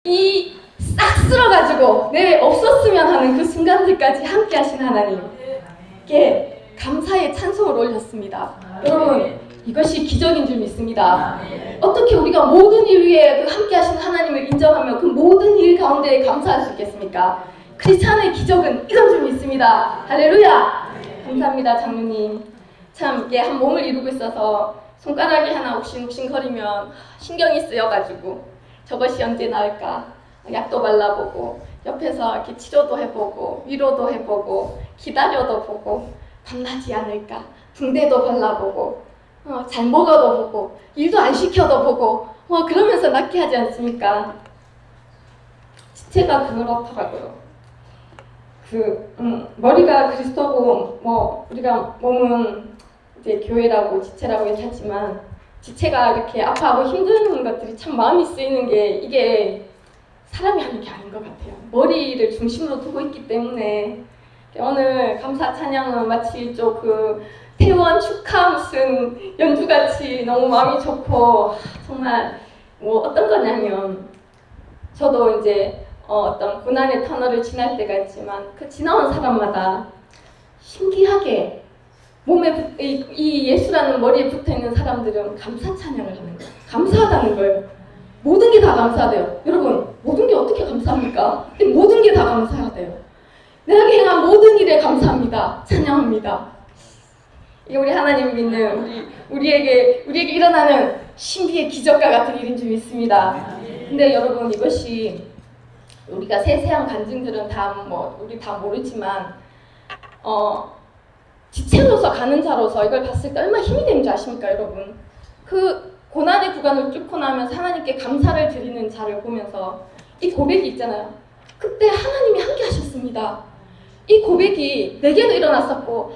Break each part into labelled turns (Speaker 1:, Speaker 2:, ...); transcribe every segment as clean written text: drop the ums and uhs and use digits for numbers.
Speaker 1: 이 싹 쓸어가지고 내 없었으면 하는 그 순간들까지 함께 하신 하나님께 감사의 찬송을 올렸습니다. 여러분, 이것이 기적인 줄 믿습니다. 어떻게 우리가 모든 일 위에 그 함께 하신 하나님을 인정하며 그 모든 일 가운데 감사할 수 있겠습니까? 크리스찬의 기적은 이런 줄 믿습니다. 할렐루야! 감사합니다, 장로님. 참 이게 한 몸을 이루고 있어서 손가락이 하나 욱신욱신거리면 신경이 쓰여가지고 저것이 언제 나을까? 약도 발라보고 옆에서 이렇게 치료도 해보고 위로도 해보고 기다려도 보고 밤나지 않을까? 붕대도 발라보고 잘 먹어도 보고 일도 안 시켜도 보고 그러면서 낫게 하지 않습니까? 지체가 그렇더라고요. 머리가 그리스도고 우리가 몸은 이제 교회라고 지체라고 얘기하지만 지체가 이렇게 아파하고 힘든 것들이 참 마음이 쓰이는 게 이게 사람이 하는 게 아닌 것 같아요. 머리를 중심으로 두고 있기 때문에 오늘 감사 찬양은 마치 그 태원 축하 무슨 연주같이 너무 마음이 좋고 정말 어떤 거냐면 저도 이제 어떤 고난의 터널을 지날 때가 있지만 그 지나온 사람마다 신기하게 몸에 이 예수라는 머리에 붙어있는 사람들은 감사 찬양을 하는 거예요. 감사하다는 거예요. 모든 게 다 감사하대요. 여러분, 모든 게 어떻게 감사합니까? 모든 게 다 감사하대요. 내가 행한 모든 일에 감사합니다. 찬양합니다. 이게 우리 하나님 믿는 우리에게 일어나는 신비의 기적과 같은 일인 줄 믿습니다. 근데 여러분, 이것이 우리가 세세한 간증들은 우리 다 모르지만 지체로서 가는 자로서 이걸 봤을 때 얼마나 힘이 되는 줄 아십니까, 여러분? 그 고난의 구간을 뚫고 나면서 하나님께 감사를 드리는 자를 보면서 이 고백이 있잖아요. 그때 하나님이 함께 하셨습니다. 이 고백이 내게도 일어났었고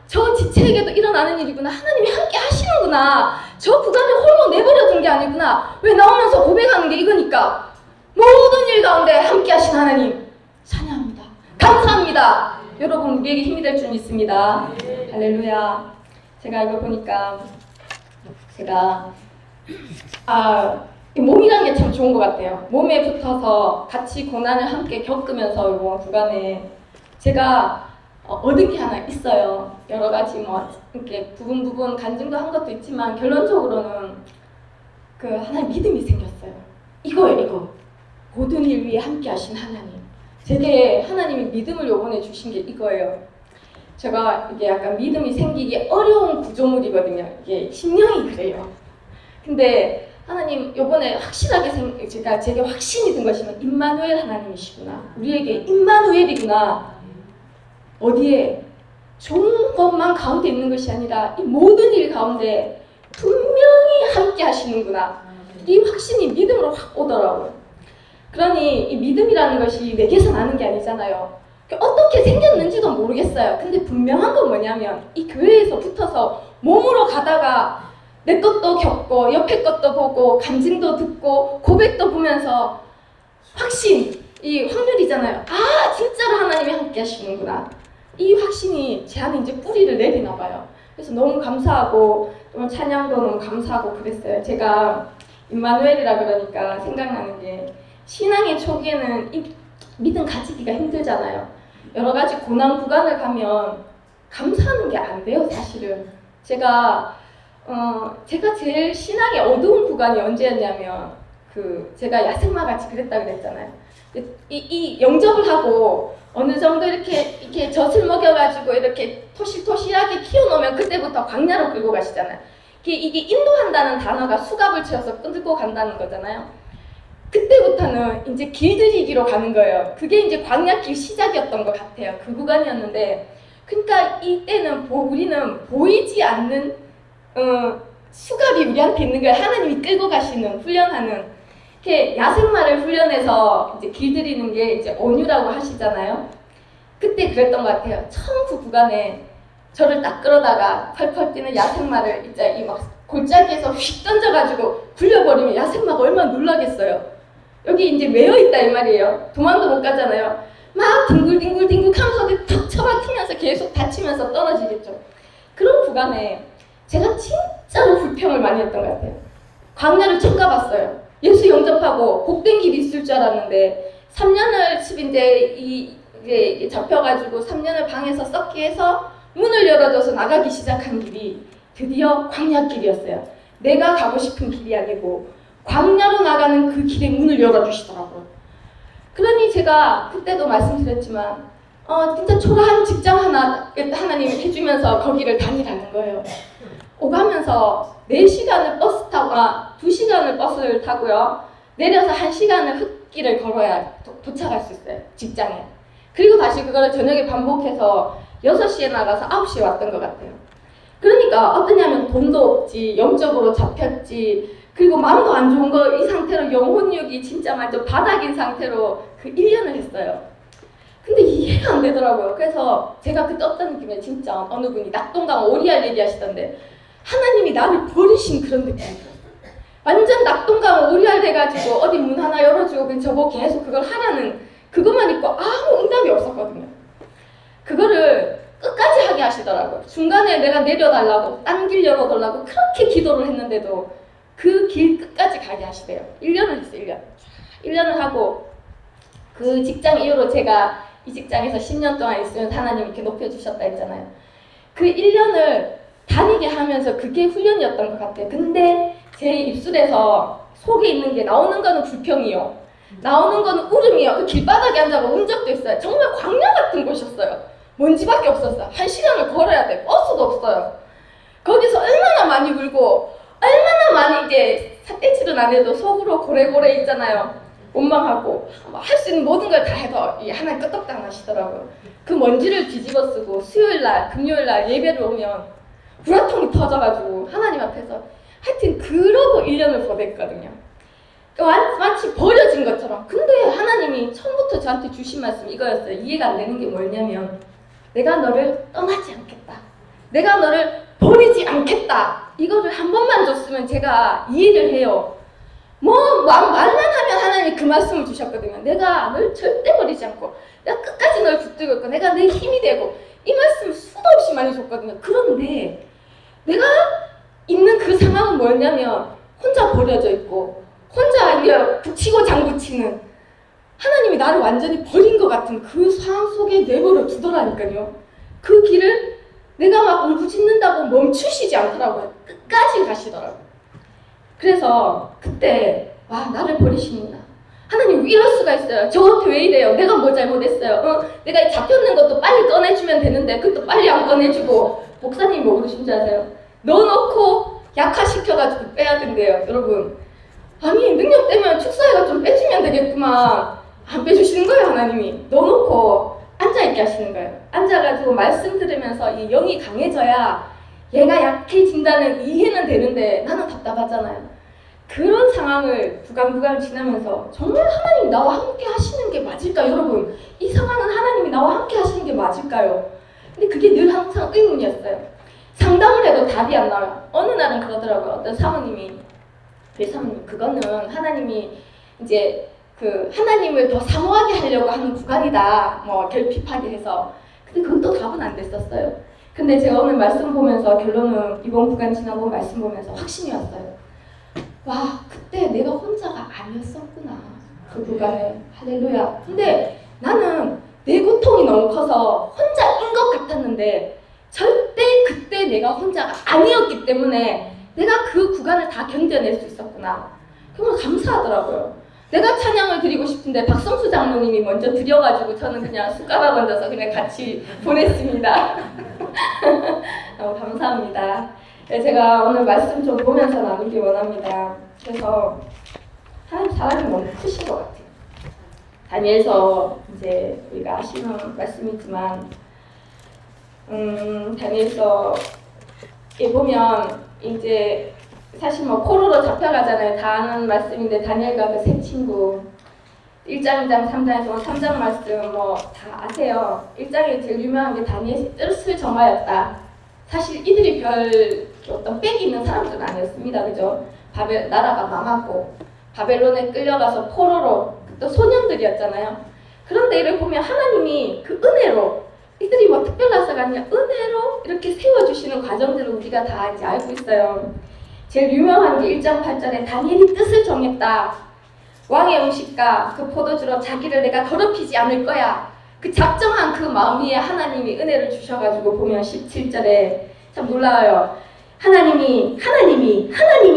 Speaker 1: 저 지체에게도 일어나는 일이구나. 하나님이 함께 하시는구나. 저 구간을 홀로 내버려 둔 게 아니구나. 왜 나오면서 고백하는 게 이거니까. 모든 일 가운데 함께 하신 하나님 찬양합니다. 감사합니다. 여러분, 우리에게 힘이 될 줄 믿습니다. 할렐루야. 제가 이걸 보니까 몸이라는 게 참 좋은 것 같아요. 몸에 붙어서 같이 고난을 함께 겪으면서 이번 구간에 제가 얻은 게 하나 있어요. 여러 가지 이렇게 부분 간증도 한 것도 있지만 결론적으로는 하나의 믿음이 생겼어요. 이거예요, 이거. 모든 일 위에 함께 하신 하나님. 제게 하나님이 믿음을 요번에 주신 게 이거예요. 제가 이게 약간 믿음이 생기기 어려운 구조물이거든요. 이게 심령이 그래요. 근데 하나님 요번에 확실하게 제게 확신이 든 것이면 임마누엘 하나님이시구나. 우리에게 임마누엘이구나. 어디에 좋은 것만 가운데 있는 것이 아니라 이 모든 일 가운데 분명히 함께 하시는구나. 이 확신이 믿음으로 확 오더라고요. 그러니 이 믿음이라는 것이 내게서 나는 게 아니잖아요. 어떻게 생겼는지도 모르겠어요. 근데 분명한 건 뭐냐면 이 교회에서 붙어서 몸으로 가다가 내 것도 겪고 옆에 것도 보고 간증도 듣고 고백도 보면서 확신, 이 확률이잖아요. 진짜로 하나님이 함께 하시는구나. 이 확신이 제 안에 이제 뿌리를 내리나 봐요. 그래서 너무 감사하고 또 찬양도 너무 감사하고 그랬어요. 제가 임마누엘이라 그러니까 생각나는 게 신앙의 초기에는 이 믿음 가지기가 힘들잖아요. 여러 가지 고난 구간을 가면 감사하는 게 안 돼요, 사실은. 제가 제일 신앙의 어두운 구간이 언제였냐면 제가 야생마 같이 그랬다 그랬잖아요. 이 영접을 하고 어느 정도 이렇게 젖을 먹여가지고 이렇게 토실토실하게 키워놓으면 그때부터 광야로 끌고 가시잖아요. 이게 인도한다는 단어가 수갑을 채워서 끌고 간다는 거잖아요. 그때부터는 이제 길들이기로 가는 거예요. 그게 이제 광야길 시작이었던 것 같아요. 그 구간이었는데, 그러니까 이때는 우리는 보이지 않는 수갑이 우리한테 있는 거예요. 하나님이 끌고 가시는, 훈련하는. 이렇게 야생마를 훈련해서 이제 길들이는 게 이제 언유라고 하시잖아요. 그때 그랬던 것 같아요. 처음 그 구간에 저를 딱 끌어다가 펄펄 뛰는 야생마를 이제 이 골짜기에서 휙 던져가지고 굴려버리면 야생마가 얼마나 놀라겠어요. 여기 이제 매여있다 이 말이에요. 도망도 못 가잖아요. 막 뒹굴뒹굴 하면서 턱 쳐박히면서 계속 다치면서 떨어지겠죠. 그런 구간에 제가 진짜로 불평을 많이 했던 것 같아요. 광야를 처음 가봤어요. 예수 영접하고 복된 길이 있을 줄 알았는데 3년을 이제 잡혀가지고 3년을 방에서 썩게 해서 문을 열어줘서 나가기 시작한 길이 드디어 광야길이었어요. 내가 가고 싶은 길이 아니고 광야로 나가는 그 길의 문을 열어주시더라고요. 그러니 제가 그때도 말씀드렸지만 진짜 초라한 직장 하나 하나님이 해주면서 거기를 다니라는 거예요. 오가면서 4시간을 버스 타고 2시간을 버스를 타고요. 내려서 1시간을 흙길을 걸어야 도착할 수 있어요. 직장에. 그리고 다시 그거를 저녁에 반복해서 6시에 나가서 9시에 왔던 것 같아요. 그러니까 어떠냐면 돈도 없지, 영적으로 잡혔지, 그리고 마음도 안 좋은 거 이 상태로 영혼력이 진짜 완전 바닥인 상태로 그 1년을 했어요. 근데 이해가 안 되더라고요. 그래서 제가 그때 어떤 느낌에 진짜 어느 분이 낙동강 오리알 얘기하시던데 하나님이 나를 버리신 그런 느낌이 들었어요. 완전 낙동강 오리알 돼가지고 어디 문 하나 열어주고 그냥 저보고 계속 그걸 하라는 그것만 있고 아무 응답이 없었거든요. 그거를 끝까지 하게 하시더라고요. 중간에 내가 내려달라고 딴 길 열어달라고 그렇게 기도를 했는데도 그 길 끝까지 가게 하시대요. 1년을 했어요. 1년을 하고 그 직장 이후로 제가 이 직장에서 10년 동안 있으면 하나님 이렇게 높여주셨다 했잖아요. 그 1년을 다니게 하면서 그게 훈련이었던 것 같아요. 근데 제 입술에서 속에 있는 게 나오는 거는 불평이요. 나오는 거는 울음이요. 그 길바닥에 앉아서 운 적도 있어요. 정말 광야 같은 곳이었어요. 먼지밖에 없었어요. 1시간을 걸어야 돼. 버스도 없어요. 거기서 얼마나 많이 울고 얼마나 많이 이제 삿대질은 안 해도 속으로 고래고래 있잖아요. 원망하고 할 수 있는 모든 걸 다 해도 하나님 끄떡도 안 하시더라고요. 그 먼지를 뒤집어 쓰고 수요일날 금요일날 예배를 오면 구라통이 터져가지고 하나님 앞에서 하여튼 그러고 1년을 보냈거든요. 마치 버려진 것처럼. 근데 하나님이 처음부터 저한테 주신 말씀이 이거였어요. 이해가 안 되는 게 뭐냐면 내가 너를 떠나지 않겠다. 내가 너를 버리지 않겠다. 이거를 한 번만 줬으면 제가 이해를 해요. 말만 하면 하나님이 그 말씀을 주셨거든요. 내가 널 절대 버리지 않고 내가 끝까지 널 붙들고 있고 내가 내 힘이 되고 이 말씀을 수도 없이 많이 줬거든요. 그런데 내가 있는 그 상황은 뭐였냐면 혼자 버려져 있고 혼자 붙이고 장구치는 하나님이 나를 완전히 버린 것 같은 그 상황 속에 내버려 두더라니까요. 그 길을 내가 막 울부짖는다고 멈추시지 않더라고요. 끝까지 가시더라고요. 그래서 그때 나를 버리시는구나. 하나님 이럴 수가 있어요. 저한테 왜 이래요? 내가 뭐 잘못했어요? 내가 잡혔는 것도 빨리 꺼내주면 되는데 그것도 빨리 안 꺼내주고 목사님이 뭐 그러신 줄 아세요? 넣어놓고 약화시켜가지고 빼야 된대요. 여러분 아니 능력되면 축사회가 좀 빼주면 되겠구만. 안 빼주시는 거예요. 하나님이 넣어놓고 앉아있게 하시는 거예요. 앉아가지고 말씀 들으면서 이 영이 강해져야 얘가 약해진다는 이해는 되는데 나는 답답하잖아요. 그런 상황을 구간 지나면서 정말 하나님이 나와 함께 하시는 게 맞을까요? 여러분 이 상황은 하나님이 나와 함께 하시는 게 맞을까요? 근데 그게 늘 항상 의문이었어요. 상담을 해도 답이 안 나와요. 어느 날은 그러더라고요. 어떤 사모님이 그거는 하나님이 이제 그 하나님을 더 사모하게 하려고 하는 구간이다. 결핍하게 해서. 근데 그것도 답은 안 됐었어요. 근데 제가 오늘 말씀 보면서 결론은 이번 구간 지나고 말씀 보면서 확신이 왔어요. 그때 내가 혼자가 아니었었구나. 그 구간에. 할렐루야. 근데 나는 내 고통이 너무 커서 혼자인 것 같았는데 절대 그때 내가 혼자가 아니었기 때문에 내가 그 구간을 다 견뎌낼 수 있었구나. 정말 감사하더라고요. 내가 찬양을 드리고 싶은데 박성수 장로님이 먼저 드려가지고 저는 그냥 숟가락 얹어서 그냥 같이 보냈습니다. 너무 감사합니다. 제가 오늘 말씀 좀 보면서 나누기 원합니다. 그래서 하나님 사랑이 너무 크신 것 같아요. 다니엘서 이제 우리가 아시는 말씀이지만 다니엘서에 보면 이제 사실 포로로 잡혀가잖아요. 다 아는 말씀인데 다니엘과 그 세 친구 1장, 2장, 3장에서 3장 말씀 다 아세요. 1장에 제일 유명한 게 다니엘이 뜻을 정하였다. 사실 이들이 별 어떤 빽이 있는 사람들은 아니었습니다. 그죠? 나라가 망하고 바벨론에 끌려가서 포로로 또 소년들이었잖아요. 그런데 이를 보면 하나님이 그 은혜로 이들이 특별나서가 아니라 은혜로 이렇게 세워주시는 과정들을 우리가 다 이제 알고 있어요. 제일 유명한 게 1장 8절에 다니엘이 뜻을 정했다. 왕의 음식과 그 포도주로 자기를 내가 더럽히지 않을 거야. 그 작정한 그 마음 위에 하나님이 은혜를 주셔가지고 보면 17절에 참 놀라워요. 하나님이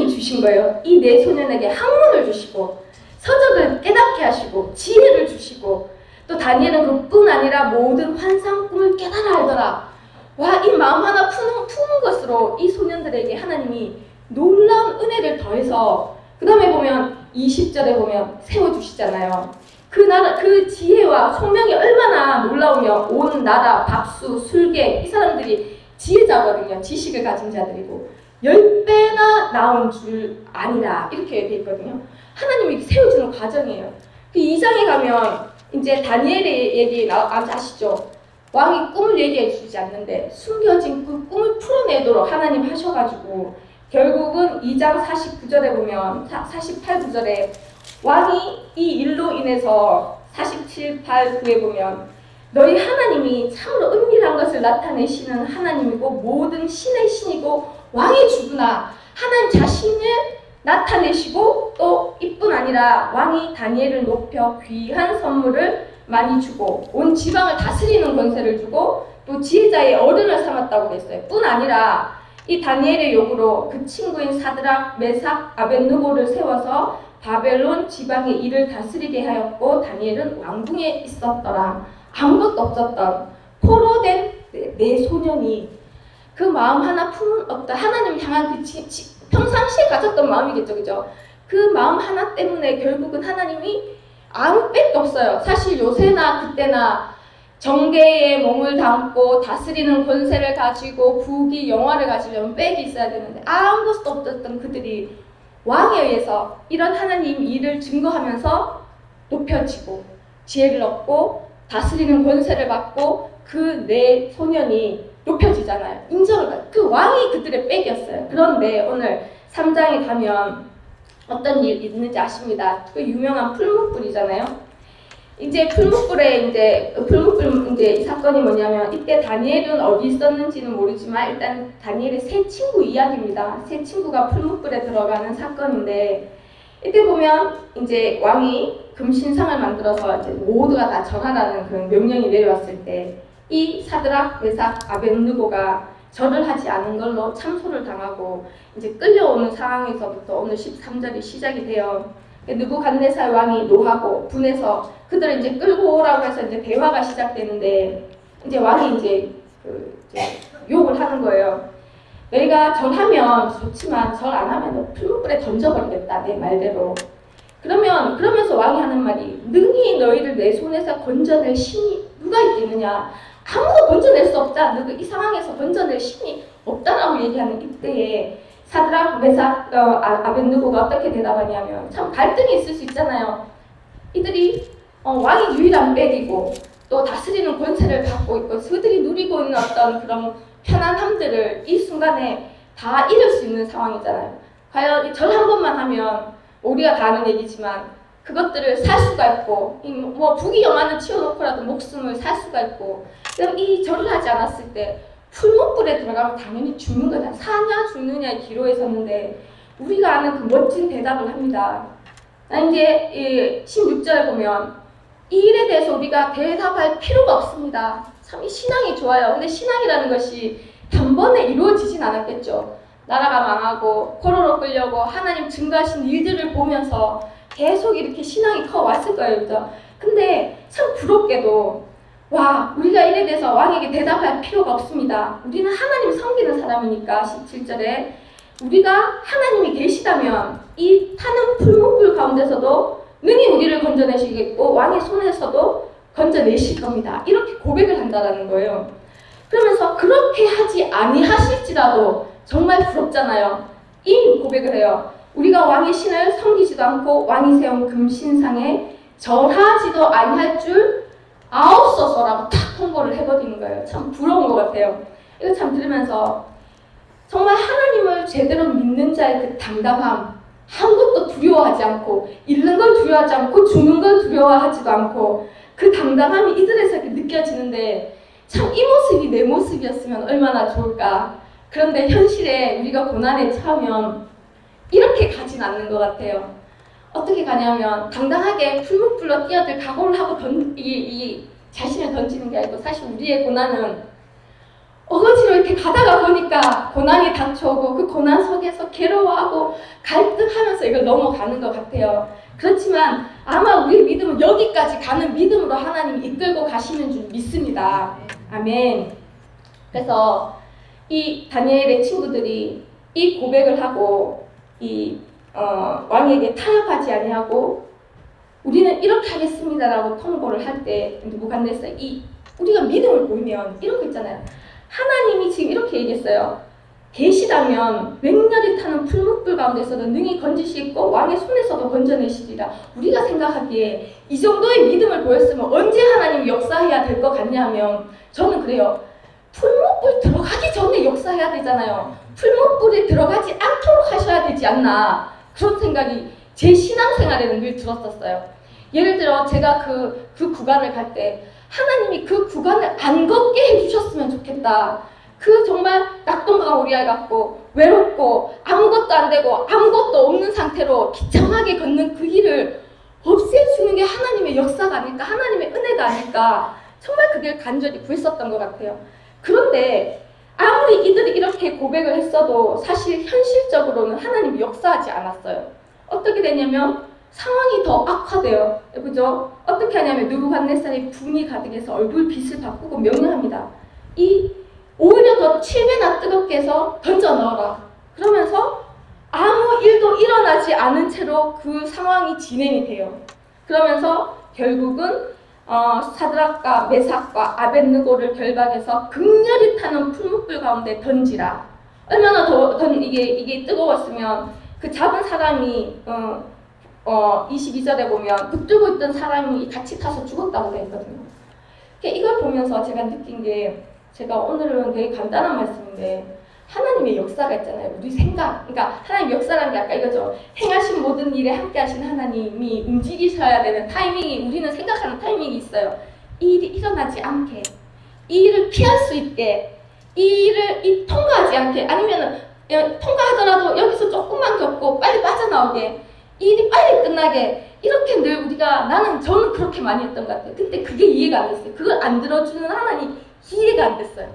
Speaker 1: 주신 거예요. 이 네 소년에게 학문을 주시고 서적을 깨닫게 하시고 지혜를 주시고 또 다니엘은 그뿐 아니라 모든 환상 꿈을 깨달아 알더라. 와, 이 마음 하나 푸는 것으로 이 소년들에게 하나님이 놀라운 은혜를 더해서 그 다음에 보면 20절에 보면 세워주시잖아요. 그 지혜와 총명이 얼마나 놀라우며 온 나라, 박수, 술객 이 사람들이 지혜자거든요. 지식을 가진 자들이고 10배나 나온 줄 아니라 이렇게 돼 있거든요. 하나님이 세워주는 과정이에요. 그 2장에 가면 이제 다니엘의 얘기 아시죠? 왕이 꿈을 얘기해 주지 않는데 숨겨진 그 꿈을 풀어내도록 하나님 하셔가지고 결국은 2장 49절에 보면 48구절에 왕이 이 일로 인해서 47, 8, 9에 보면 너희 하나님이 참으로 은밀한 것을 나타내시는 하나님이고 모든 신의 신이고 왕의 주구나. 하나님 자신을 나타내시고 또 이뿐 아니라 왕이 다니엘을 높여 귀한 선물을 많이 주고 온 지방을 다스리는 권세를 주고 또 지혜자의 어른을 삼았다고 그랬어요. 뿐 아니라 이 다니엘의 요구로 그 친구인 사드락, 메삭, 아벳느고를 세워서 바벨론 지방의 일을 다스리게 하였고 다니엘은 왕궁에 있었더라. 아무것도 없었던 포로된 네 소년이 그 마음 하나 품은 어떤 하나님 향한 그 평상시에 가졌던 마음이겠죠, 그죠? 그 마음 하나 때문에 결국은 하나님이 아무 빽도 없어요. 사실 요새나 그때나 정계에 몸을 담고 다스리는 권세를 가지고 부귀 영화를 가지려면 빽이 있어야 되는데 아무것도 없었던 그들이 왕에 의해서 이런 하나님 일을 증거하면서 높여지고 지혜를 얻고 다스리는 권세를 받고 그 네 소년이 높여지잖아요. 인정을 받고 그 왕이 그들의 빽이었어요. 그런데 오늘 3장에 가면 어떤 일이 있는지 아십니다. 그 유명한 풀무불이잖아요. 이제 풀무불에 이제 이 사건이 뭐냐면 이때 다니엘은 어디 있었는지는 모르지만 일단 다니엘의 세 친구 이야기입니다. 세 친구가 풀무불에 들어가는 사건인데 이때 보면 이제 왕이 금신상을 만들어서 이제 모두가 다 절하라는 그런 명령이 내려왔을 때 이 사드락, 메삭, 아벳느고가 절을 하지 않은 걸로 참소를 당하고 이제 끌려오는 상황에서부터 오늘 13절이 시작이 돼요. 느부갓네살 왕이 노하고 분해서 그들을 이제 끌고 오라고 해서 이제 대화가 시작되는데 이제 왕이 이제 욕을 하는 거예요. 너희가 절하면 좋지만 절 안 하면 풀무불에 던져버리겠다 내 말대로. 그러면서 왕이 하는 말이 능히 너희를 내 손에서 건져낼 신이 누가 있겠느냐. 아무도 건져낼 수 없다. 너희 이 상황에서 건져낼 신이 없다라고 얘기하는 이때에 사드락, 메삭, 아벳느고가 어떻게 대답하냐면 참 갈등이 있을 수 있잖아요. 이들이 왕이 유일한 빽이고 또 다스리는 권세를 갖고 있고 그들이 누리고 있는 어떤 그런 편안함들을 이 순간에 다 잃을 수 있는 상황이잖아요. 과연 절 한 번만 하면 우리가 다 아는 얘기지만 그것들을 살 수가 있고 뭐 부귀 영화는 치워놓고라도 목숨을 살 수가 있고 이 절을 하지 않았을 때 풀무불에 들어가면 당연히 죽는 거잖아. 사냐 죽느냐의 기로에 섰는데 우리가 아는 그 멋진 대답을 합니다. 이제 16절에 보면 이 일에 대해서 우리가 대답할 필요가 없습니다. 참 이 신앙이 좋아요. 근데 신앙이라는 것이 단번에 이루어지진 않았겠죠. 나라가 망하고 포로로 끌려고 하나님 증거하신 일들을 보면서 계속 이렇게 신앙이 커왔을 거예요. 그죠? 근데 참 부럽게도 와 우리가 이래 대해서 왕에게 대답할 필요가 없습니다. 우리는 하나님 섬기는 사람이니까 17절에 우리가 하나님이 계시다면 이 타는 풀무불 가운데서도 능히 우리를 건져내시겠고 왕의 손에서도 건져내실 겁니다. 이렇게 고백을 한다라는 거예요. 그러면서 그렇게 하지 아니하실지라도 정말 부럽잖아요. 이 고백을 해요. 우리가 왕의 신을 섬기지도 않고 왕이 세운 금신상에 절하지도 아니할 줄 아옵소서라고 탁 통보를 해버리는 거예요. 참 부러운 것 같아요. 이거 참 들으면서 정말 하나님을 제대로 믿는 자의 그 당당함, 아무것도 두려워하지 않고 잃는 걸 두려워하지 않고 죽는 걸 두려워하지도 않고 그 당당함이 이들에서 이렇게 느껴지는데 참 이 모습이 내 모습이었으면 얼마나 좋을까. 그런데 현실에 우리가 고난에 처하면 이렇게 가진 않는 것 같아요. 어떻게 가냐면 당당하게 풀무불로 뛰어들 각오를 하고 이 자신을 던지는 게 아니고, 사실 우리의 고난은 어거지로 이렇게 가다가 보니까 고난이 닥쳐오고 그 고난 속에서 괴로워하고 갈등하면서 이걸 넘어가는 것 같아요. 그렇지만 아마 우리의 믿음은 여기까지 가는 믿음으로 하나님이 이끌고 가시는 줄 믿습니다. 아멘. 그래서 이 다니엘의 친구들이 이 고백을 하고 왕에게 타협하지 아니하고 우리는 이렇게 하겠습니다라고 통보를 할 때 느부갓네살 우리가 믿음을 보이면 이런 거 있잖아요. 하나님이 지금 이렇게 얘기했어요. 계시다면 맹렬히 타는 풀무불 가운데서도 능히 건지시고 왕의 손에서도 건져내시리라. 우리가 생각하기에 이 정도의 믿음을 보였으면 언제 하나님이 역사해야 될 것 같냐 하면 저는 그래요. 풀무불 들어가기 전에 역사해야 되잖아요. 풀무불에 들어가지 않도록 하셔야 되지 않나, 그런 생각이 제 신앙생활에는 늘 들었었어요. 예를 들어 제가 그 구간을 갈 때 하나님이 그 구간을 안 걷게 해주셨으면 좋겠다. 그 정말 낙동강 오리알 같고 외롭고 아무것도 안 되고 아무것도 없는 상태로 비참하게 걷는 그 길을 없애주는 게 하나님의 역사가 아닐까, 하나님의 은혜가 아닐까, 정말 그게 간절히 구했었던 것 같아요. 그런데 아무리 이들이 이렇게 고백을 했어도 사실 현실적으로는 하나님이 역사하지 않았어요. 어떻게 되냐면 상황이 더 악화돼요. 그죠? 어떻게 하냐면 느부갓네살이 분이 가득해서 얼굴빛을 바꾸고 명령합니다. 오히려 더 7배나 뜨겁게 해서 던져 넣어라. 그러면서 아무 일도 일어나지 않은 채로 그 상황이 진행이 돼요. 그러면서 결국은 사드락과 메삭과 아벳느고를 결박해서 극렬히 타는 풀무불 가운데 던지라. 얼마나 이게 뜨거웠으면 그 잡은 사람이 22절에 보면 붙들고 있던 사람이 같이 타서 죽었다고 되어 있거든요. 이걸 보면서 제가 느낀 게, 제가 오늘은 되게 간단한 말씀인데 하나님의 역사가 있잖아요. 우리 생각, 그러니까 하나님 역사라는 게 아까 이거죠. 행하신 모든 일에 함께 하신 하나님이 움직이셔야 되는 타이밍이, 우리는 생각하는 타이밍이 있어요. 이 일이 일어나지 않게, 이 일을 피할 수 있게, 이 일을 통과하지 않게, 아니면은 통과하더라도 여기서 조금만 겪고 빨리 빠져나오게, 이 일이 빨리 끝나게, 이렇게 늘 저는 그렇게 많이 했던 것 같아요. 근데 그게 이해가 안 됐어요. 그걸 안 들어주는 하나님 이해가 안 됐어요.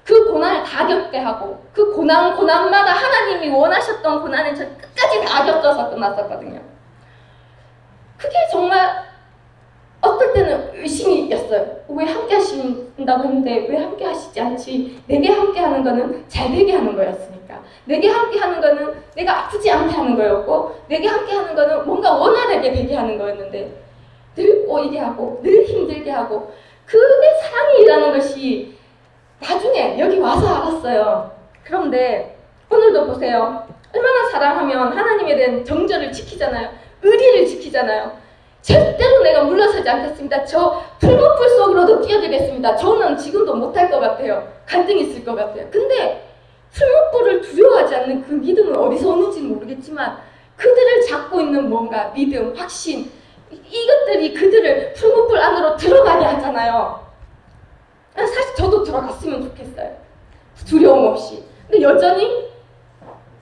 Speaker 1: 그 고난을 다 겪게 하고 그 고난마다 하나님이 원하셨던 고난을 저 끝까지 다 겪어서 끝났었거든요. 그게 정말 어떨 때는 의심이었어요. 왜 함께 하신다고 했는데 왜 함께 하시지 않지? 내게 함께 하는 거는 잘 되게 하는 거였으니까, 내게 함께 하는 거는 내가 아프지 않게 하는 거였고, 내게 함께 하는 거는 뭔가 원활하게 되게 하는 거였는데 늘 꼬이게 하고 늘 힘들게 하고, 그게 사랑이라는 것이 나중에 여기 와서 알았어요. 그런데 오늘도 보세요. 얼마나 사랑하면 하나님에 대한 정절을 지키잖아요. 의리를 지키잖아요. 절대로 내가 물러서지 않겠습니다. 저 풀무불 속으로도 뛰어들겠습니다. 저는 지금도 못할 것 같아요. 갈등이 있을 것 같아요. 근데 풀무불을 두려워하지 않는 그 믿음은 어디서 오는지는 모르겠지만 그들을 잡고 있는 뭔가 믿음, 확신, 이것들이 그들을 풀무불 안으로 들어가게 하잖아요. 사실 저도 들어갔으면 좋겠어요. 두려움 없이. 근데 여전히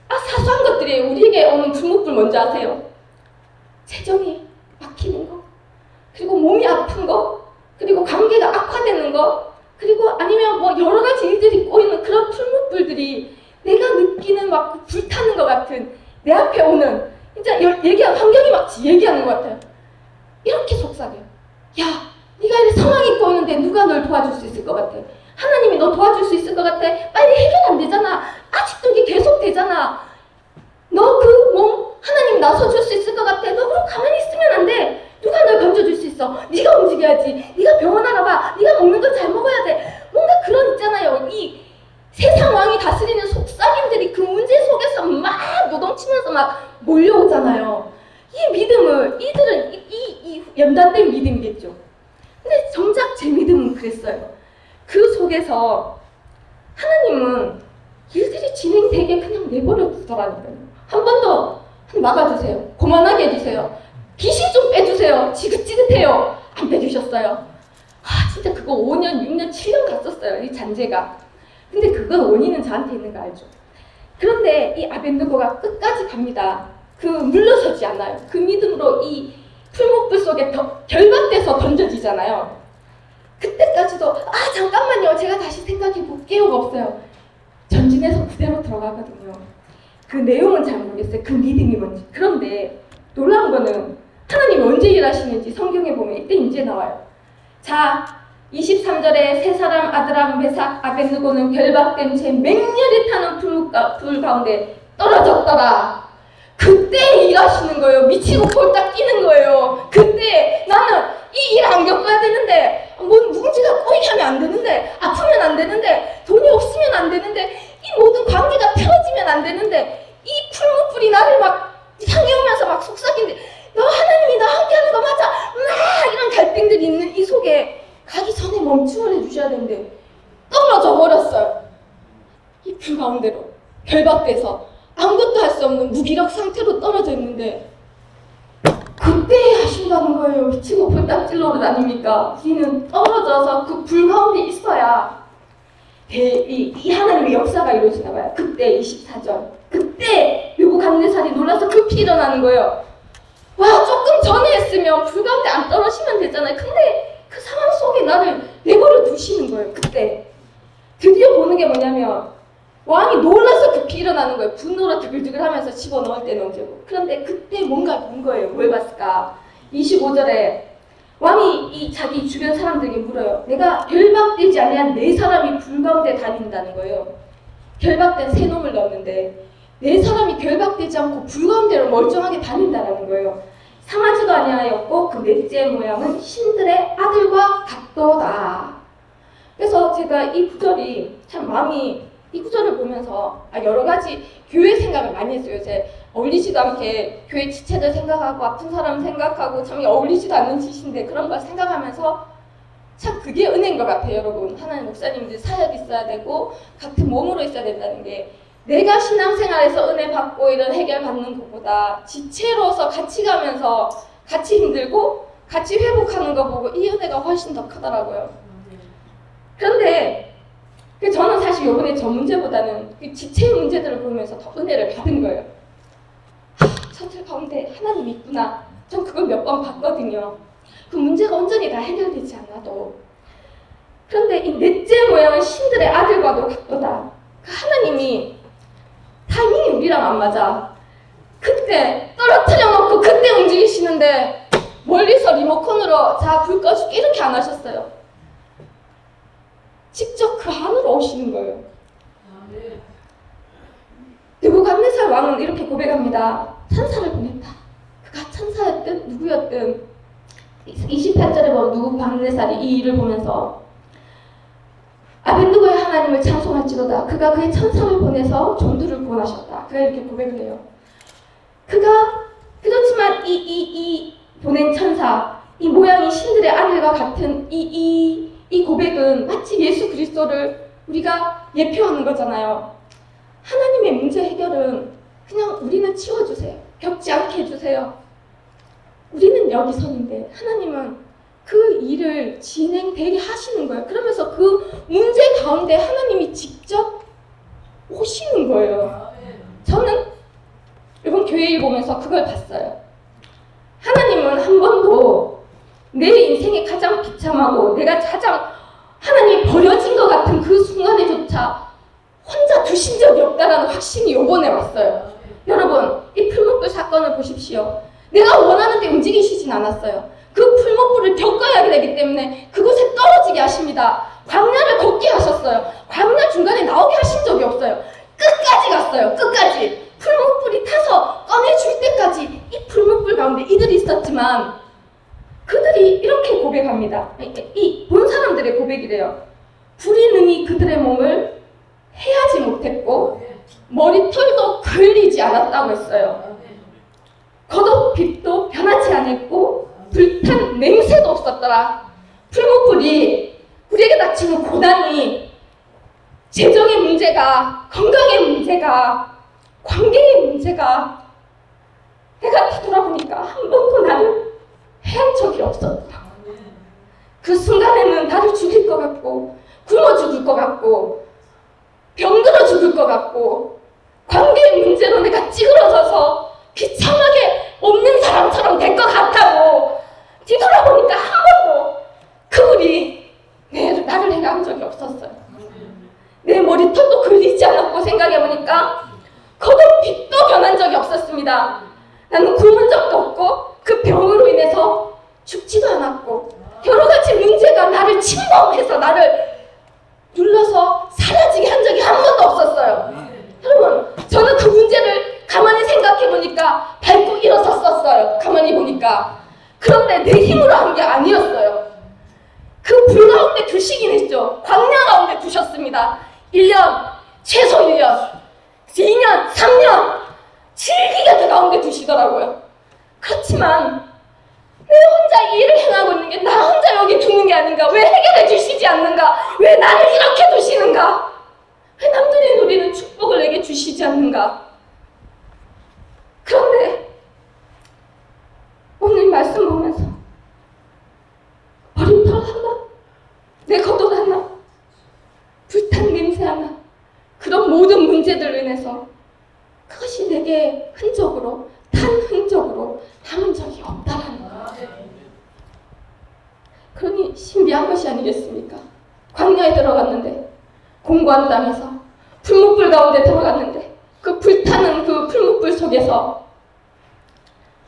Speaker 1: 사소한 것들이 우리에게 오는 풀무불 뭔지 아세요? 재정이 막히는 거, 그리고 몸이 아픈 거, 그리고 관계가 악화되는 거, 그리고 아니면 뭐 여러 가지 일들이 꼬이는 그런 풀무불들이 내가 느끼는 막 불타는 것 같은 내 앞에 오는, 진짜 환경이 막 얘기하는 것 같아요. 이렇게 속삭여요. 야, 네가 이렇게 상황이 꼬이는데 누가 널 도와줄 수 있을 것 같아? 하나님이 너 도와줄 수 있을 것 같아? 빨리 해결 안 되잖아. 아직도 이게 계속 되잖아. 너 그 몸 하나님 나서줄 수 있을 것 같아? 너 그럼 가만히 있으면 안 돼. 누가 널 건져줄 수 있어? 네가 움직여야지. 네가 병원 알아봐. 네가 먹는 걸 잘 먹어야 돼. 뭔가 그런 있잖아요. 이 세상 왕이 다스리는 속삭임들이 그 문제 속에서 막 노동치면서 막 몰려오잖아요. 이 믿음을, 이들은 이 연단된 믿음이겠죠. 근데 정작 제 믿음은 그랬어요. 그 속에서 하나님은 일들이 진행되게 그냥 내버려 두더라니까요. 한 번 더 막아주세요. 고만하게 해주세요. 빚이 좀 빼주세요. 지긋지긋해요. 안 빼주셨어요. 진짜 그거 5년, 6년, 7년 갔었어요. 이 잔재가. 근데 그건 원인은 저한테 있는 거 알죠? 그런데 이 아벤누고가 끝까지 갑니다. 물러서지 않아요. 그 믿음으로 이 풀목불 속에 결박돼서 던져지잖아요. 그때까지도 잠깐만요, 제가 다시 생각해 볼게요가 없어요. 전진해서 그대로 들어가거든요. 그 내용은 잘 모르겠어요. 그 믿음이 뭔지. 그런데 놀라운 거는 하나님이 언제 일하시는지 성경에 보면 이때 이제 나와요. 자, 23절에 세 사람 아드람 메삭 아벤누고는 결박된 채 맹렬히 타는 불 가운데 떨어졌더라. 그때 일하시는 거예요. 미치고 폴딱 뛰는 거예요. 그때 나는 이 일 안 겪어야 되는데, 문제가 꼬이게 하면 안 되는데, 아프면 안 되는데, 돈이 없으면 안 되는데, 이 모든 관계가 틀어지면 안 되는데, 이 풀무불이 나를 막 향해 오면서 막 속삭이는데, 너 하나님이 나 함께하는 거 맞아? 막 이런 갈등들이 있는 이 속에 가기 전에 멈춤을 해주셔야 되는데 떨어져 버렸어요. 이 불 가운데로 결박돼서 아무것도 할 수 없는 무기력 상태로 떨어져 있는데 그때 하신다는 거예요. 미치고 불딱질러로 다닙니까? 우리는 떨어져서 그 불 가운데 있어야 이 하나님의 역사가 이루어지나 봐요. 그때 24절 그때 느부갓네살이 놀라서 급히 일어나는 거예요. 와, 조금 전에 했으면 불 가운데 안 떨어지면 되잖아요. 근데 그 상황 속에 나를 내버려 두시는 거예요. 그때 드디어 보는 게 뭐냐면 왕이 놀라서 급히 일어나는 거예요. 분노로 드글드글 하면서 집어넣을 때는 언제고. 그런데 그때 뭔가 본 거예요. 뭘 봤을까? 25절에 왕이 이 자기 주변 사람들에게 물어요. 내가 결박되지 아니한 네 사람이 불 가운데 다닌다는 거예요. 결박된 세 놈을 넣었는데 네 사람이 결박되지 않고 불 가운데로 멀쩡하게 다닌다는 거예요. 상하지도 아니하였고 그 넷째 모양은 신들의 아들과 같도다. 그래서 제가 이 구절이 참 마음이 이 구절을 보면서 여러 가지 교회 생각을 많이 했어요. 제 어울리지도 않게 교회 지체들 생각하고 아픈 사람 생각하고 참 어울리지도 않는 짓인데 그런 걸 생각하면서 참 그게 은혜인 것 같아요. 여러분, 하나님 목사님들 사역 있어야 되고 같은 몸으로 있어야 된다는 게 내가 신앙생활에서 은혜 받고 이런 해결 받는 것보다 지체로서 같이 가면서 같이 힘들고 같이 회복하는 거 보고 이 은혜가 훨씬 더 크더라고요. 그런데 저는 사실 이번에 저 문제보다는 그 지체의 문제들을 보면서 더 은혜를 받은 거예요. 저들 가운데 하나님이 있구나. 전 그걸 몇 번 봤거든요. 그 문제가 온전히 다 해결되지 않아도. 그런데 이 넷째 모양은 신들의 아들과도 같도다. 그 하나님이 타이밍이 우리랑 안 맞아. 그때 떨어뜨려 놓고 그때 움직이시는데 멀리서 리모컨으로 자, 불 꺼줄게 이렇게 안 하셨어요. 직접 그 안으로 오시는 거예요. 느부갓네살 왕은 이렇게 고백합니다. 천사를 보냈다. 그가 천사였든 누구였든 28절에 보면 느부갓네살이 이 일을 보면서 아벤누고의 하나님을 찬송할지로다. 그가 그의 천사를 보내서 종들을 구원하셨다. 그가 이렇게 고백을 해요. 그가 그렇지만 이 보낸 천사, 이 모양이 신들의 아들과 같은 이 고백은 마치 예수 그리스도를 우리가 예표하는 거잖아요. 하나님의 문제 해결은 그냥 우리는 치워주세요. 겪지 않게 해주세요. 우리는 여기 서는데 하나님은 그 일을 진행되게 하시는 거예요. 그러면서 그 문제 가운데 하나님이 직접 오시는 거예요. 저는 이번 교회를 보면서 그걸 봤어요. 하나님은 한 번도 내 인생에 가장 비참하고 내가 가장 하나님이 버려진 것 같은 그 순간에조차 혼자 두신 적이 없다라는 확신이 요번에 왔어요. 여러분, 이 풀목불 사건을 보십시오. 내가 원하는 데 움직이시진 않았어요. 그 풀목불을 겪어야 되기 때문에 그곳에 떨어지게 하십니다. 광야를 걷게 하셨어요. 광야 중간에 나오게 하신 적이 없어요. 끝까지 갔어요. 끝까지. 풀목불이 타서 꺼내줄 때까지 이 풀목불 가운데 이들이 있었지만 그들이 이렇게 고백합니다. 이 본 사람들의 고백이래요. 불이 능히 그들의 몸을 해하지 못했고 머리털도 그을리지 않았다고 했어요. 겉옷빛도 변하지 않았고 불탄 냄새도 없었더라. 풀목불이 우리에게 닥치는 고난이 재정의 문제가, 건강의 문제가, 관계의 문제가 내가 뒤돌아보니까 한 번도 나를 해한 적이 없었다. 그 순간에는 나를 죽일 것 같고 굶어 죽을 것 같고 병들어 죽을 것 같고 관계의 문제로 내가 찌그러져서 비참하게 없는 사람처럼 될 것 같다고 뒤돌아보니까 한 번도 그분이 나를 해한 적이 없었어요. 내 머리털도 그리지 않았고 생각해보니까 겉옷빛도 변한 적이 없었습니다. 나는 굶은 적도 없고 그 병으로 인해서 죽지도 않았고 여러 가지 문제가 나를 침범해서 나를 눌러서 사라지게 한 적이 한 번도 없었어요. 여러분, 저는 그 문제를 가만히 생각해보니까 밟고 일어섰었어요. 가만히 보니까. 그런데 내 힘으로 한 게 아니었어요. 그 불 가운데 두시긴 했죠. 광야 가운데 두셨습니다. 1년, 최소 1년, 2년, 3년 질기게 그 가운데 두시더라고요. 그렇지만 내 혼자 이 일을 행하고 있는 게 나 혼자 여기 두는 게 아닌가? 왜 해결해 주시지 않는가? 왜 나를 이렇게 두시는가? 왜 남들이 누리는 축복을 내게 주시지 않는가? 그런데 오늘 말씀 보면서 머리털 하나, 내 겉옷 하나, 불탄 냄새 하나, 그런 모든 문제들로 인해서 그것이 내게 흔적으로, 탄 흔적으로 남은 적이 없다라는 거예요. 그러니 신비한 것이 아니겠습니까? 광야에 들어갔는데, 공고한 땅에서 풀무불 가운데 들어갔는데 그 불타는 그 풀무불 속에서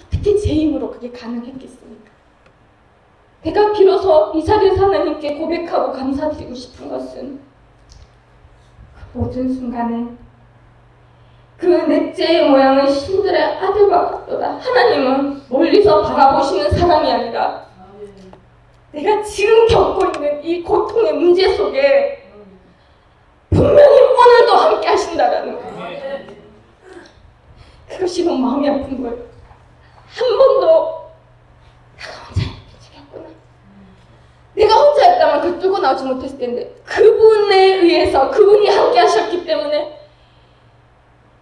Speaker 1: 어떻게 제 힘으로 그게 가능했겠습니까? 내가 비로소 이 자리에서 하나님께 고백하고 감사드리고 싶은 것은 그 모든 순간에 그 넷째의 모양은 신들의 아들과 같도다. 하나님은 멀리서 바라보시는 사람이 아니라 내가 지금 겪고 있는 이 고통의 문제 속에 분명히 오늘도 함께 하신다라는 거예요. 그것이 너무 마음이 아픈 거예요. 한 번도 내가 혼자 이렇게 지켰구나. 내가 혼자였다면 그걸 뚫고 나오지 못했을 텐데 그분에 의해서 그분이 함께 하셨기 때문에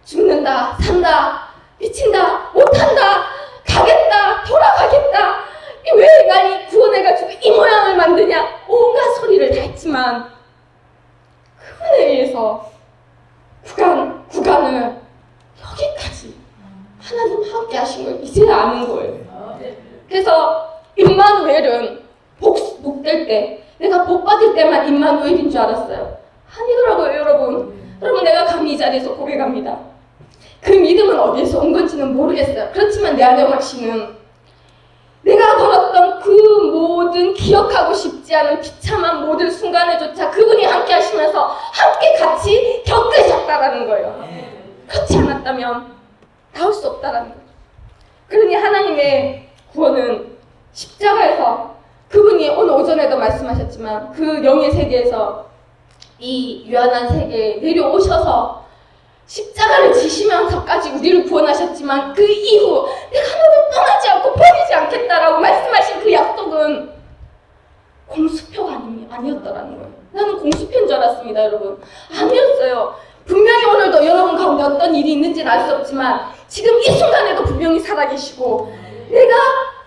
Speaker 1: 죽는다, 산다, 미친다, 못한다, 가겠다, 돌아가겠다. 왜 나를 구원해가지고 이 모양을 만드냐? 온갖 소리를 다 했지만 그분에 의해서 구간을 여기까지 하나님 함께 하신 걸 이제 아는 거예요. 그래서 임마누엘은 복될 때, 내가 복 받을 때만 임마누엘인 줄 알았어요. 아니더라고요, 여러분. 여러분, 내가 감히 이 자리에서 고백합니다. 그 믿음은 어디에서 온 건지는 모르겠어요. 그렇지만 내 안의 확신은 내가 걸었던 그 모든 기억하고 싶지 않은 비참한 모든 순간에조차 그분이 함께 하시면서 함께 같이 겪으셨다라는 거예요. 그렇지 않았다면 나올 수 없다라는 거예요. 그러니 하나님의 구원은 십자가에서 그분이 오늘 오전에도 말씀하셨지만 그 영의 세계에서 이 유한한 세계에 내려오셔서 십자가를 지시면서까지 우리를 구원하셨지만 그 이후 내가 너를 떠나지 않고 버리지 않겠다라고 말씀하신 그 약속은 공수표가 아니었더라는 거예요. 나는 공수표인 줄 알았습니다, 여러분. 아니었어요. 분명히 오늘도 여러분 가운데 어떤 일이 있는지는 알 수 없지만 지금 이 순간에도 분명히 살아계시고 내가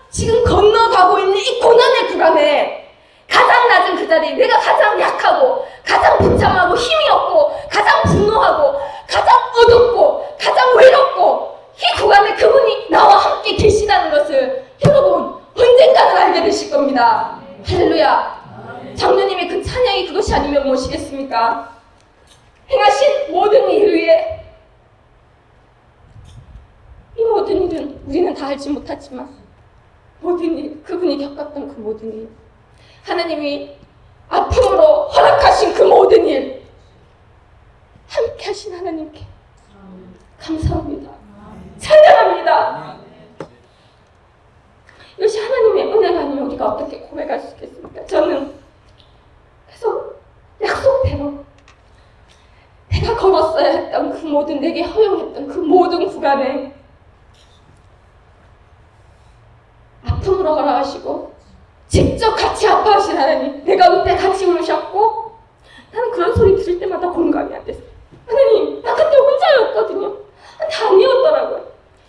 Speaker 1: 지금 건너가고 있는 이 고난의 구간에 가장 낮은 그 자리, 내가 가장 약하고 가장 비참하고 힘이 없고 가장 분노하고 가장 어둡고 가장 외롭고 이 구간에 그분이 나와 함께 계시다는 것을 여러분 언젠가는 알게 되실 겁니다. 할렐루야. 장로님의 그 찬양이 그것이 아니면 무엇이겠습니까? 행하신 모든 일 위에 이 모든 일은 우리는 다 알지 못하지만 모든 일, 그분이 겪었던 그 모든 일, 하나님이 아픔으로 허락하신 그 모든 일, 함께 하신 하나님께 감사합니다. 찬양합니다. 이것이 하나님의 은혜가 아니면 우리가 어떻게 고백할 수 있겠습니까? 저는 계속 약속대로 내가 걸었어야 했던 그 모든, 내게 허용했던 그 모든 구간에 아픔으로 걸어가시고 직접 같이 아파하신 하나님, 내가 그때 같이 울으셨고 나는 그런 소리 들을 때마다 공감이 안 됐어요. 하나님, 나 그때 혼자였거든요. 근데 아니었더라고요.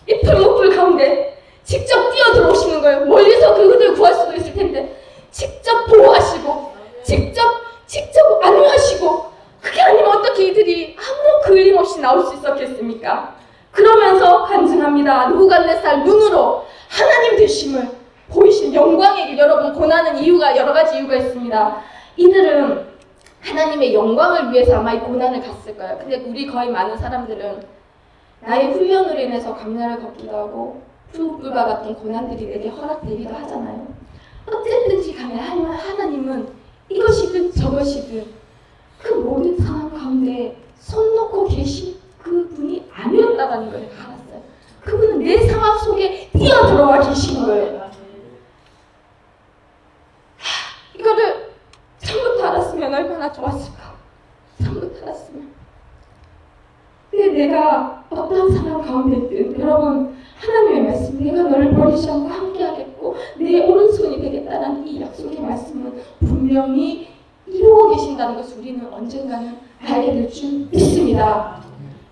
Speaker 1: 이 풀무불 가운데 직접 뛰어들어오시는 거예요. 멀리서 그들을 구할 수도 있을 텐데 직접 보호하시고 직접 안위하시고 그게 그렇게 아니면 어떻게 이들이 아무 그림 없이 나올 수 있었겠습니까? 그러면서 간증합니다. 느부갓네살 눈으로 하나님 되심을 보이신 영광의 길. 여러분, 고난은 이유가 여러 가지 이유가 있습니다. 이들은 하나님의 영광을 위해서 아마 이 고난을 갔을 거예요. 근데 우리 거의 많은 사람들은 나의 훈련으로 인해서 광야를 걷기도 하고 풀무불과 같은 고난들이 내게 허락되기도 하잖아요. 어쨌든지 간에 하나님은 이것이든 저것이든 그 모든 상황 가운데 손 놓고 계신 그분이 아니었다는 걸 알았어요. 그분은 내 상황 속에 뛰어들어와 계신 거예요. 이거를 처음부터 알았으면 얼마나 좋았을까. 처음부터 알았으면. 근데 내가 어떤 상황 가운데 있든 여러분, 하나님의 말씀, 내가 너를 버리지 않고 함께하겠고 내 오른손이 되겠다는 이 약속의 말씀은 분명히 이루어 계신다는 것을 우리는 언젠가는 알게 될 줄 믿습니다.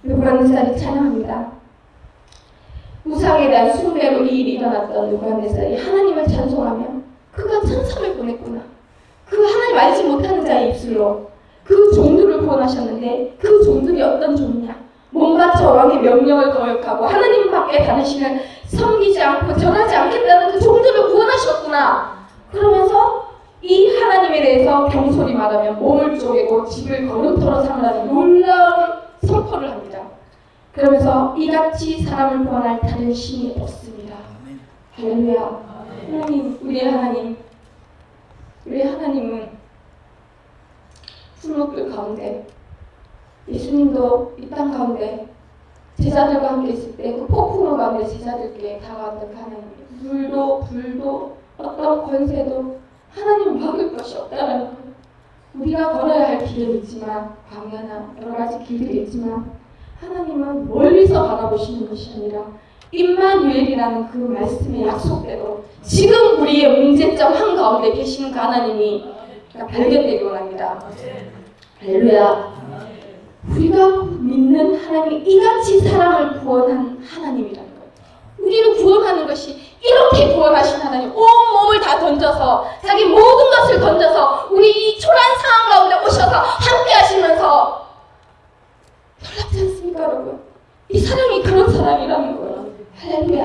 Speaker 1: 느부갓네살이 찬양합니다. 우상에 대한 숭배로 이 일이 일어났던 느부갓네살이 하나님을 찬송하며 그가 천사를 보냈구나. 그 하나님 알지 못하는 자의 입술로 그 종들을 구원하셨는데 그 종들이 어떤 종이냐? 몸바쳐 왕의 명령을 거역하고 하나님 밖에 다른 신을 섬기지 않고 절하지 않겠다는 그 종들을 구원하셨구나. 그러면서 이 하나님에 대해서 경솔히 말하면 몸을 쪼개고 집을 거룩토로 삼으라는 놀라운 선포를 합니다. 그러면서 이같이 사람을 구원할 다른 신이 없습니다. 할렐루야. 하나님, 우리의 하나님은 풀무불 가운데, 예수님도 이 땅 가운데 제자들과 함께 있을 때 그 폭풍우 가운데 제자들께 다가왔던 하나님, 물도 불도 어떤 권세도 하나님은 막을 것이 없다는 거예요. 우리가 걸어야 할 길은 있지만, 광야나 여러 가지 길들이 있지만 하나님은 멀리서 바라보시는 것이 아니라 임마누엘이라는 그 말씀의 약속대로 지금 우리의 문제점 한가운데 계시는 그 하나님이 발견되기 원합니다. 할렐루야. 우리가 믿는 하나님이 이같이 사람을 구원한 하나님이라는 거예요. 우리를 구원하는 것이 이렇게 구원하신 하나님, 온 몸을 다 던져서 자기 모든 것을 던져서 우리 이 초라한 상황 가운데 오셔서 함께 하시면서 놀랍지 않습니까, 여러분? 이 사람이 그런 사람이라는 거예요. 할렐루야.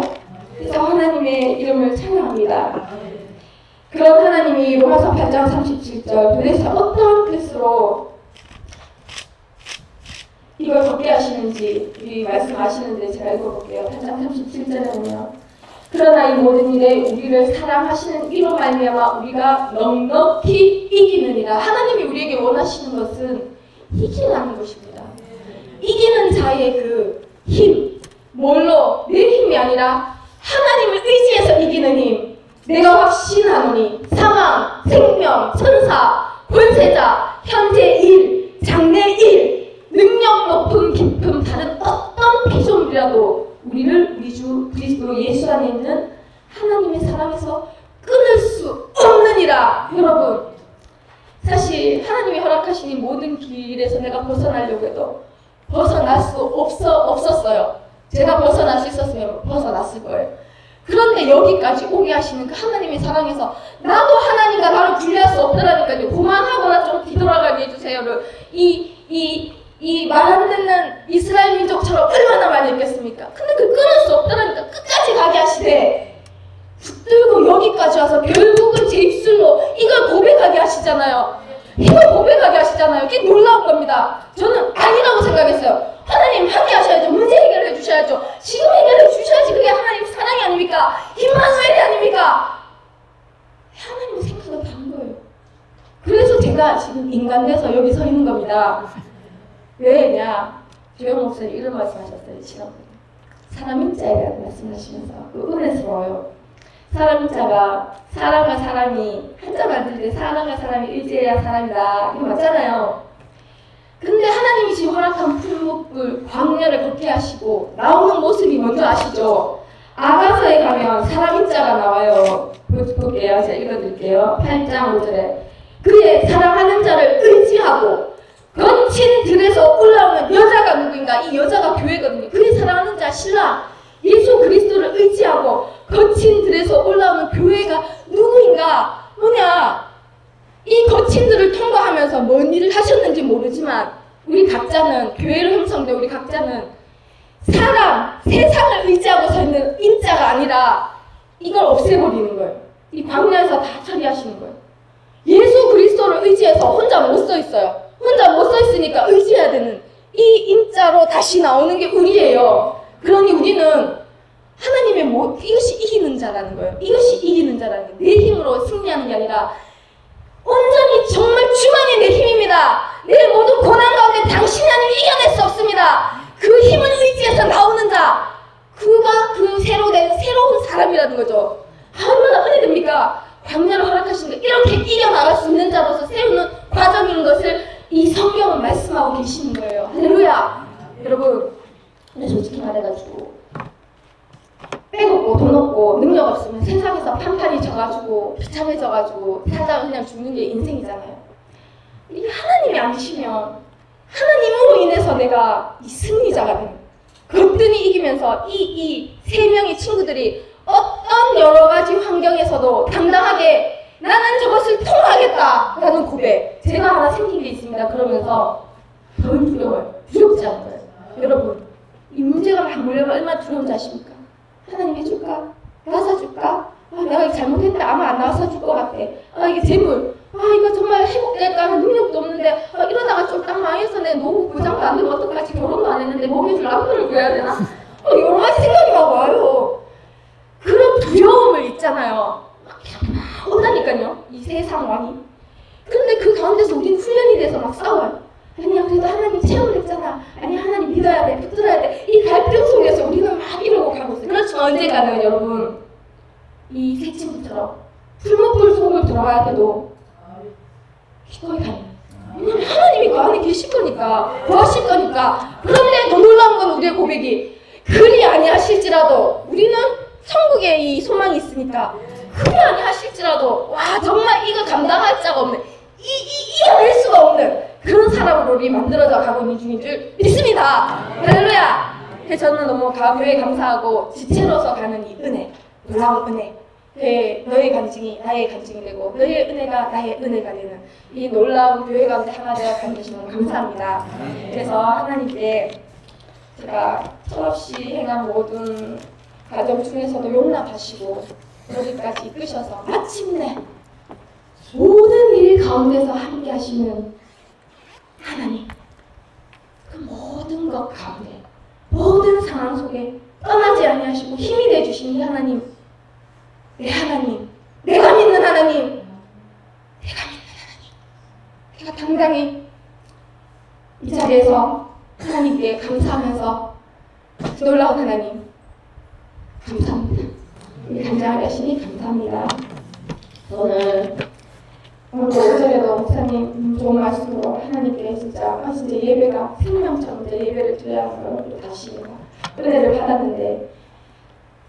Speaker 1: 그래서 하나님의 이름을 찬양합니다. 그런 하나님이 로마서 8장 37절 도대체 어떠한 뜻으로 이걸 걷게 하시는지 이 말씀 아시는데 제가 읽어볼게요. 8장 37절에 보면 그러나 이 모든 일에 우리를 사랑하시는 이로 말미암아 우리가 넉넉히 이기느니라. 하나님이 우리에게 원하시는 것은 이기라는 것입니다. 이기는 자의 그 힘, 뭘로? 내 힘이 아니라 하나님을 의지해서 이기는 힘. 내가 확신하노니 사망, 생명, 천사, 권세자, 현재 일, 장래 일, 능력 높은 깊음 다른 어떤 피조물이라도 우리를 우리 주 그리스도 예수 안에 있는 하나님의 사랑에서 끊을 수 없느니라. 여러분, 사실 하나님이 허락하신 이 모든 길에서 내가 벗어나려고 해도 벗어날 수 없었어요. 제가 벗어날 수 있었으면 벗어났을 거예요. 그런데 여기까지 오게 하시는 그 하나님의 사랑에서 나도 하나님과 나를 분리할 수 없더라니까요. 그만하거나 좀 뒤돌아가게 해주세요를 이 말 안 듣는 이스라엘 민족처럼 얼마나 많이 했겠습니까? 근데 그 끊을 수 없더라니까. 끝까지 가게 하시되 붙들고 여기까지 와서 결국은 제 입술로 이걸 고백하게 하시잖아요. 이걸 고백하게 하시잖아요. 이게 놀라운 겁니다. 저는 아니라고 생각했어요. 하나님 함께 하셔야죠. 문제 해결해 주셔야죠. 지금 해결해 주셔야지. 그게 하나님 사랑이 아닙니까? 임마누엘이 아닙니까? 하나님의 생각은 다른 거예요. 그래서 제가 지금 인간 돼서 여기 서 있는 겁니다. 왜냐? 조영 목사님 이런 말씀하셨어요. 지난번에 사람 인자에 대한 말씀하시면서 그 은혜스러워요. 사람 인자가 사람과 사람이 한자 만들 때 사람과 사람이 의지해야 사람이다 이거 맞잖아요. 근데 하나님이 지금 허락한 풀무불 광야를 걷게 하시고 나오는 모습이 뭔지 아시죠? 아가서에 가면 사람 인자가 나와요. 볼게요. 제가 읽어드릴게요. 8장 5절에 그의 사랑하는 자를 의지하고 거친 들에서 올라오는 여자가 누구인가? 이 여자가 교회거든요. 그의 사랑하는 자 신랑 예수 그리스도를 의지하고 거친 들에서 올라오는 교회가 누구인가? 뭐냐? 이 거친 들을 통과하면서 뭔 일을 하셨는지 모르지만 각자는 교회를 형성돼 우리 각자는 사람, 세상을 의지하고 서 있는 인자가 아니라 이걸 없애버리는 거예요. 이 광야에서 다 처리하시는 거예요. 예수 그리스도를 의지해서 혼자 못 서 있어요. 혼자 못 서 있으니까 의지해야 되는 이 인자로 다시 나오는 게 우리예요. 그러니 우리는 하나님의 이것이 이기는 자라는 거예요. 이것이 이기는 자라는 거예요. 내 힘으로 승리하는 게 아니라 온전히 정말 주만이 내 힘입니다. 내 모든 고난 가운데 당신이 아니면 이겨낼 수 없습니다. 그 힘을 의지해서 나오는 자, 그가 그 새로운 사람이라는 거죠. 얼마나 은혜됩니까? 광야를 허락하신 거 이렇게 이겨나갈 수 있는 자로서 세우는 과정인 것을 이 성경은 말씀하고 계시는 거예요. 할렐루야. 여러분, 근데 솔직히 말해가지고 빼먹고 돈 없고 능력 없으면 세상에서 판판이 져가지고 비참해져가지고 살다가 그냥 죽는 게 인생이잖아요. 이게 하나님이 아니시면 하나님으로 인해서 내가 이 승리자가 되는 거뜬히 이기면서 이 세 명의 친구들이 어떤 여러 가지 환경에서도 당당하게 나는 저것을 통하겠다라는 고백. 제가 하나 생긴 게 있습니다. 그러면서 덜 두려워요. 두렵지 않아요. 여러분, 이 문제가 막 몰려면 얼마나 두려운지 아십니까? 하나님 해줄까? 나사줄까? 내가 이거 잘못했는데 아마 안 나와서 줄 것 같아. 이게 재물. 이거 정말 회복될까 하는 능력도 없는데 이러다가 쫄딱 망해서 내 노후 보장도 안 되면 어떡하지? 결혼도 안 했는데 먹여줄 남편을 구해야 되나? 여러 가지 생각이 막 와요. 그런 두려움을 있잖아요. 막 온다니까요. 이 세상 왕이. 근데 그 가운데서 우리는 훈련이 돼서 막 싸워요. 아니야, 그래도 하나님 체험했잖아. 아니, 하나님 믿어야 돼, 붙들어야 돼. 이 갈등 속에서 우리는 막 이러고 가고 있어요. 그렇지만 언젠가는 여러분, 이 새 친구처럼 풀무불 속을 들어가야 돼도 기꺼이 가요. 왜냐면 하나님이 그 안에 계실 거니까, 구하실 거니까. 그런데 더 놀라운 건 우리의 고백이 그리 아니하실지라도 우리는 천국에 이 소망이 있으니까 그리 아니하실지라도 와 정말 이거 감당할 자가 없는 이겨낼 수가 없는 그런 사람으로 우리 만들어져 가고 있는 중인 줄 믿습니다. 할렐루야. 그래서 저는 너무 교회에 감사하고 지체로서 가는 이 은혜, 놀라운 은혜. 너의 간증이 나의 간증이 되고 너의 은혜가 나의 은혜가 되는 이 놀라운 교회 가운데 하나 되어 가는 것이 너무 감사합니다. 그래서 하나님께 제가 철없이 행한 모든 가정 중에서도 용납하시고 여기까지 이끄셔서 마침내 모든 일 가운데서 함께 하시는 하나님, 그 모든 것 가운데 모든 상황 속에 떠나지 아니하시고 힘이 되어주신 이 하나님, 내 하나님, 내가 믿는 하나님, 내가 당당히 이 자리에서 하나님께 감사하면서 놀라운 하나님 감사합니다. 우리 간장하게 하시니 감사합니다. 오늘도 오전에도 목사님 좋은 말씀으로 하나님께 진짜 예배가 생명처럼 예배를 드려야 하는 걸 다시 은혜를 받았는데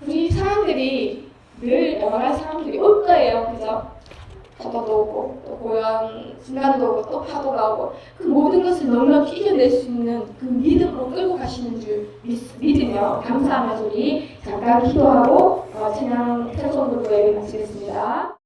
Speaker 1: 우리 사람들이 늘 여러 가지 사람들이 올 거예요. 그죠? 바다도 오고 또 고요한 순간도 오고 또 파도가 오고 그 모든 것을 넉넉히 이겨낼 수 있는 그 믿음으로 끌고 가시는 줄 믿으며 감사하면서 우리 잠깐 기도하고 찬양 찬송부로 예배 마치겠습니다.